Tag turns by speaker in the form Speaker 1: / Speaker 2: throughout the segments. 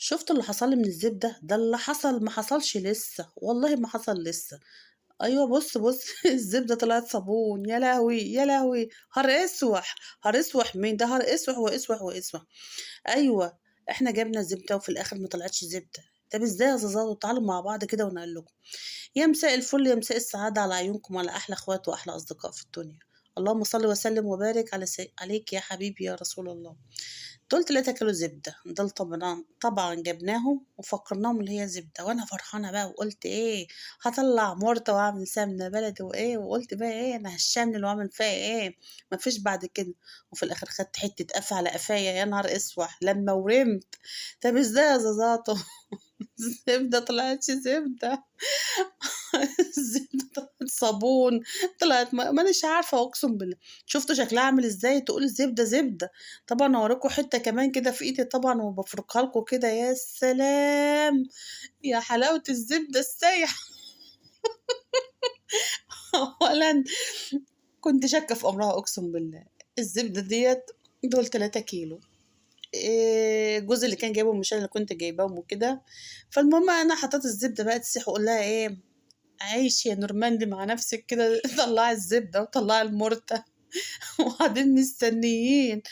Speaker 1: شُفتوا اللي حصل لي من الزبدة؟ ده اللي حصل ما حصلش لسه، والله ما حصل لسه. أيوه بُص، بُص الزبدة طلعت صابون، يا لهوي، يا لهوي! هار أسوح، هار أسوح مين؟ ده هار أسوح وأسوح وأسوح. أيوه، إحنا جبنا زبدة وفي الآخر ما طلعتش زبدة. طب إزاي يا زازاتو؟ تعالوا مع بعض كده وأنا أقول لكم. يا مساء الفل، يا مساء السعادة على عيونكم وعلى أحلى أخوات وأحلى أصدقاء في الدنيا. اللهم صل وسلم وبارك عليك يا حبيبي يا رسول الله. دول 3 كيلو زبدة، دول طبعًا جبناهم وفكّرناهم اللي هي زبدة، وأنا فرحانة بقى وقُلت إيه، هاطلّع مورتة وأعمل سمنة بلدي وإيه، وقُلت بقى إيه، أنا هاشّمل وأعمل فيها إيه، ما فيش بعد كده. وفي الآخر خدت حتّة قفا على قفايا، يا نهار أسوح لمّا ورمت. طب إزاي يا زازاتو؟ الزبدة طلعتش زبدة. الزبدة طلعت صابون، طلعت مانيش عارفة أقسم بالله. شُفتوا شكلها عامل إزاي، تقول الزبدة زبدة. طبعًا هاورّيكم حتّة كمان كده في إيدي طبعًا وبافرُكها لكم كده، يا سلام! يا حلاوة الزبدة السايحة. أولًا كنت شاكة في أمرها أقسم بالله. الزبدة ديّة دول 3 كيلو. جوزي اللي كان جايبهم مش أنا اللي كنت جايباهم وكده. فالمهم أنا حطيت الزبدة بقى تسيح وأقول لها إيه، عيشي يا نورماندي مع نفسِك كده طلّعي الزبدة وطلّعي المُرتة. وقاعدين مستنيين،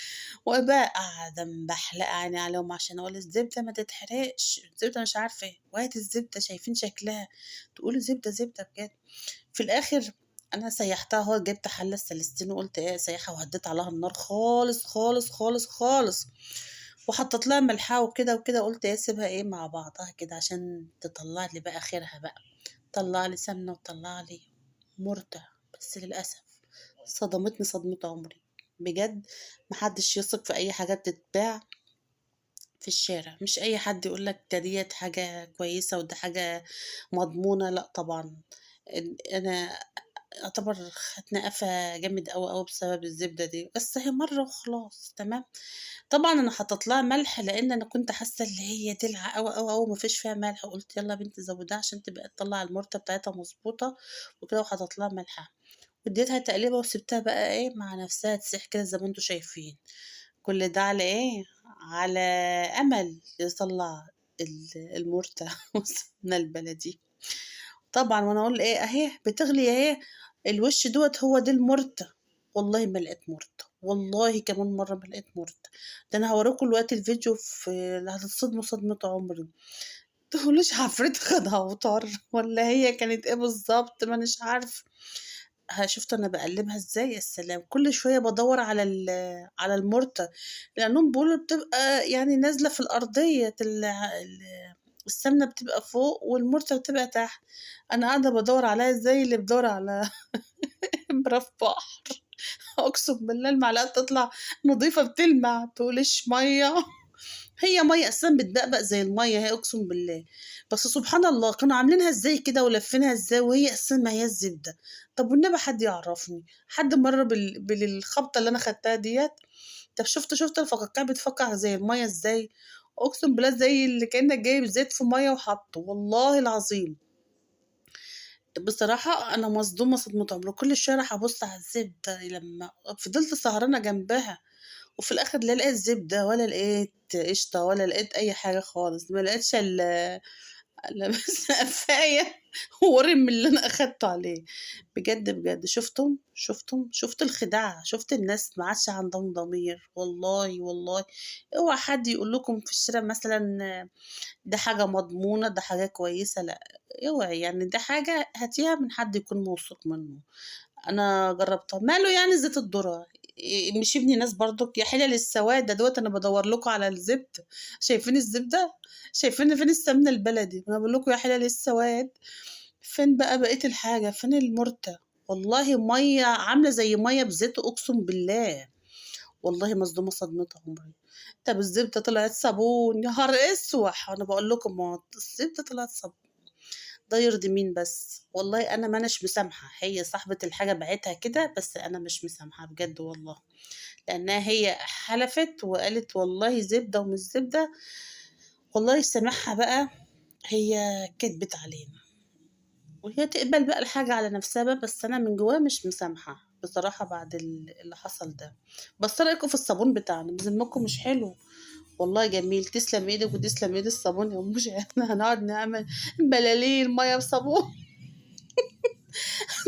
Speaker 1: وبقى قاعدة مبحلقة عيني عليهم عشان أقول الزبدة ما تتحرقش، الزبدة مش عارفة إيه، وهات الزبدة شايفين شكلها، تقولوا زبدة زبدة بجد. في الآخر أنا سيّحتها أهو، جِبت حلة السليستين وقُلت إيه أسيّحها وهدّيت عليها النار خالص، خالص، خالص، خالص، وحطيت لها ملحها وكده، وكده، قُلت إيه أسيبها إيه مع بعضها كده عشان تطلّع لي بقى خيرها بقى. طلّع لي سمنة وطلّع لي مُرتة، بس للأسف صدمتني صدمة عمري. بجد ما حدّش يثق في أي حاجة بتتباع في الشارع، مش أي حد يقول لك ده ديّة حاجة كويسة وده حاجة مضمونة، لأ طبعًا. أنا يعتبر خدنا قفا جامد أوي، أوي بسبب الزبدة دي، بس أهي مرّة وخلاص تمام. طبعًا أنا حطيت لها ملح لإن أنا كنت حاسة اللي هي دلعة أوي، أوي، أوي ما فيش فيها ملح، قُلت يالّا يا بنتي زوّديها عشان تبقى تطلّع المُرتة بتاعتها مضبوطة وكده، وحطيت لها ملحها. واديتها تقليبة وسِبتها بقى إيه مع نفسها تسيح كده زي ما أنتم شايفين. كل ده على إيه، على أمل يطلّع المُرتة والسمنة البلدي. طبعًا وأنا أقول إيه أهي بتغلي أهي، الوش دوّة هو دي المُرتة. والله ما لقيت مُرتة، والله كمان مرّة ما لقيت مُرتة. ده أنا هاورّيكم دلوقتي الفيديو هتتصدموا صدمة عمري. ما تقولوش عفريت خدها وطار والّا هي كانت إيه بالضبط مانيش عارفة. شُفتوا أنا باقلّبها إزاي، يا سلام! كل شوية بادوّر على المُرتة، لإنّهم بيقولوا بتبقى يعني نازلة في الأرضية السمنة بتبقى فوق والمُرتة بتبقى تحت. أنا قاعدة بادوّر عليها زي اللي بيدوّر على إبرة في بحر. أقسم بالله المعلقة بتطلع نضيفة بتلمع، ما تقوليش مَيّة. هي مَيّة أساسًا بتبقبق زي المَيّة أهي أقسم بالله. بس سبحان الله كانوا عاملينها إزاي كده ولافينها إزاي وهي أساسًا ما هياش زبدة. طب والنبي حد يعرّفني، حد مَر بالخبطة اللي أنا خدتها ديّة. طب شُفت الفقاقيع بتفقع زي المَيّة إزاي، أقسم بالله زي اللي كإنّك جايب زيت في مَيّة وحاطّه، والله العظيم. بصراحة أنا مصدومة صدمة عمري، كل شوية أروح أبُص على الزبدة لمّا فضلت سهرانة جنبها. وفي الآخر لا لقيت زبدة ولا لقيت قشطة ولا لقيت أي حاجة خالص، ما لقيتش إلا بس قفاية وورم من اللي أنا أخدته عليه. بجد، بجد شُفتم الخداع، شُفت الناس ما عادش عندهم ضمير، والله، والله. اوعى حد يقول لكم في الشارع مثلًا ده حاجة مضمونة، ده حاجة كويسة، لأ، اوعي يعني دي حاجة هاتيها من حد يكون موثوق منه. أنا جرّبتها، ماله يعني زيت الذرة، مش ابن ناس برضُك، يا حِلَل السواد، ده دوّة أنا بادوّر لكم على الزبدة. شايفين الزبدة؟ شايفين فين السمنة البلدي؟ أنا باقول لكم يا حِلَل السواد. فين بقى بقية الحاجة، فين المُرتة؟ والله مَيّة عاملة زي مَيّة بزيت أقسم بالله. والله مصدومة صدمة عمري. طَب الزبدة طلعت صابون، يا نهار أسوح! أنا باقول لكم أهو الزبدة طلعت صابون. ده يرضي مين بس؟ والله أنا ما أناش مسامحة، هي صاحبة الحاجة باعتها كده، بس أنا مش مسامحة بجد والله. لأنها هي حلفت وقالت والله زبدة ومش زبدة. والله يسامحها بقى، هي كدبت علينا. وهي تقبل بقى الحاجة على نفسها بقى، بس أنا من جوايا مش مسامحة بصراحة بعد اللي حصل ده. بس إيه رأيكم في الصابون بتاعنا؟ بذمتكم مش حلو؟ والله جميل، تسلم ايدك وتسلم ايد الصابون يا أم شيماء. هنقعد نعمل بلالين مية بصابون.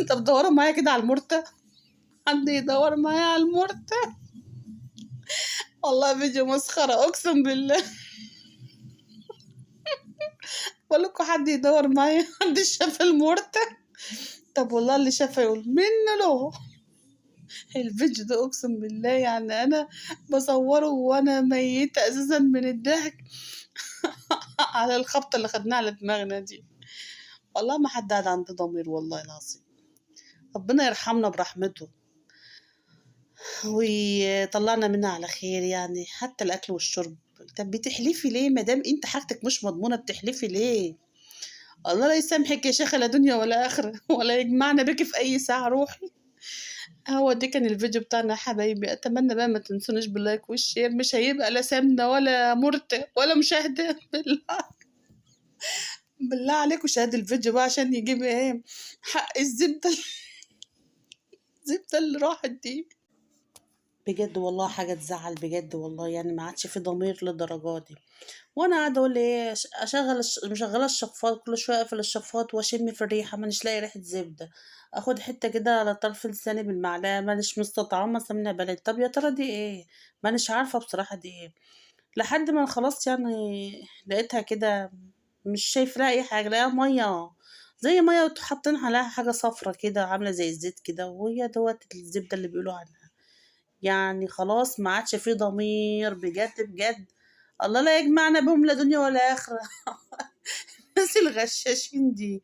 Speaker 1: طب دوروا معايا كده على المرتة، حد يدور معايا على المرتة. والله فيديو مسخرة أقسم بالله. بقولكوا حد يدور معايا، حد شاف المرتة. طب والله اللي شافها يقول منه له. الفيديو ده أقسم بالله يعني أنا بصوره وأنا ميتة أساسا من الضحك على الخبطة اللي خدناها على دماغنا دي. والله ما حد قاعد عنده ضمير والله العظيم. ربنا يرحمنا برحمته ويطلعنا منها على خير، يعني حتى الأكل والشرب. طب بتحلفي ليه مادام انت حاجتك مش مضمونة؟ بتحلفي ليه؟ الله لا يسامحك يا شيخة، لا دنيا ولا آخرة، ولا يجمعنا بك في أي ساعة روحي. هو ده كان الفيديو بتاعنا يا حبايبي. أتمنى بقى ما تنسونيش باللايك والشير، مش هيبقى لا سمنة ولا مرتة ولا مشاهدة. بالله بالله عليكم شاهد الفيديو بقى عشان يجيب ايه حق الزبدة. الزبدة اللي راحت دي. بجد والله حاجة تزعل بجد والله، يعني ما عادش في ضمير للدرجة دي. وانا قاعدة اقول ايه اشغل مشغلة الشفاط، كل شوية اقفل الشفاط واشم في الريحة، مانيش لاقي ريحة زبدة. اخد حتة كده على طرف لساني بالمعلقة، مانيش مستطعمة سمنة بلد. طب يا ترى دي ايه؟ مانيش عارفة بصراحة دي ايه. لحد ما خلاص يعني لقيتها كده، مش شايف لها اي حاجة، لاقيها مية، زي مية حاطين عليها حاجة صفرة كده عاملة زي الزيت كده، وهي دوت الزبدة اللي بيقولوا عنها. يعني خلاص ما عادش فيه ضمير بجد بجد. الله لا يجمعنا بهم لا دنيا ولا آخرة. الناس الغشاشين دي.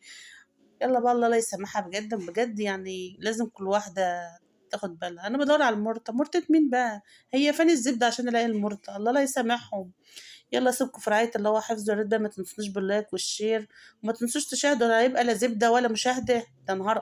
Speaker 1: يلا بقى الله لا يسامحها بجد بجد، يعني لازم كل واحدة تاخد بالها. انا بدور على المرتة، مرتة مين بقى؟ هي فين الزبدة عشان الاقي المرتة؟ الله لا يسامحهم. يلا سيبكم في رعاية الله وحفظه الرد. ما تنسونيش باللايك والشير، وما تنسوش تشاهدوا، لا هيبقى لا زبدة ولا مشاهدة. ده نهار